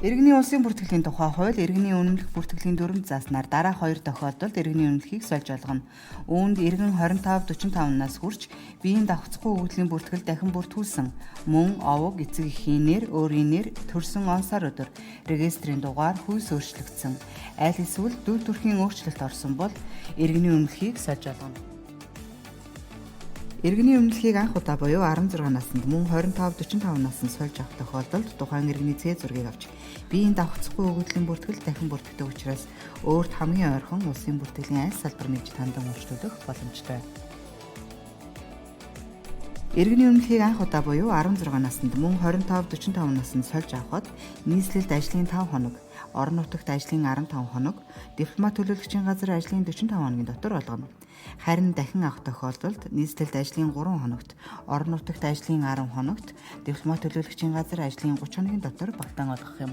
Иргэний улсын бүртгэлийн тухай хууль иргэний үнэмлэх бүртгэлийн дүрм зааснаар дараах 2 тохиолдолд иргэний үнэмлэхийг сольж олгоно. Үүнд иргэн 25-45 нас хүрч биеийн давхцахгүй өгөгдлийн бүртгэл дахин бүртгүүлсэн мөн овог, эцэг эхийн нэр, өөрийн нэр, төрсөн он сар өдөр, регистрийн дугаар, хүйс өөрчлөгдсөн, аль эсвэл дүр төрхийн өөрчлөлт орсон бол иргэний үнэмлэхийг сольж олгоно. Иргэний үнэмлэхийг анх удаа буюу 16 наснд мөн 25-45 наснд сольж авах тохиолдолд тухайн иргэний цэг зургийг авч биеийн давхцахгүй өгөгдлийн бүртгэл дахин бүртгэдэг учраас өөрт хамгийн ойрхон улсын бүртгэлийн аль салбар нэгж тандан өөрчлөлөх боломжтой. Иргэний үнэмлэхийг анх удаа буюу 16 наснд мөн 25-45 наснд сольж авахад нийслэлд ажлын 5 хоног, орон нутагт ажлын 15 хоног, дипломат төлөөлөгчийн газар ажлын 45 хоногийн дотор олгоно. Харин дахин авах тохиолдолд нийслэлд ажлын 3 хоногт, орон нутагт ажлын 10 хоногт, дипломат төлөөлөгчийн газар ажлын 30 хоногийн дотор багтаан олгох юм.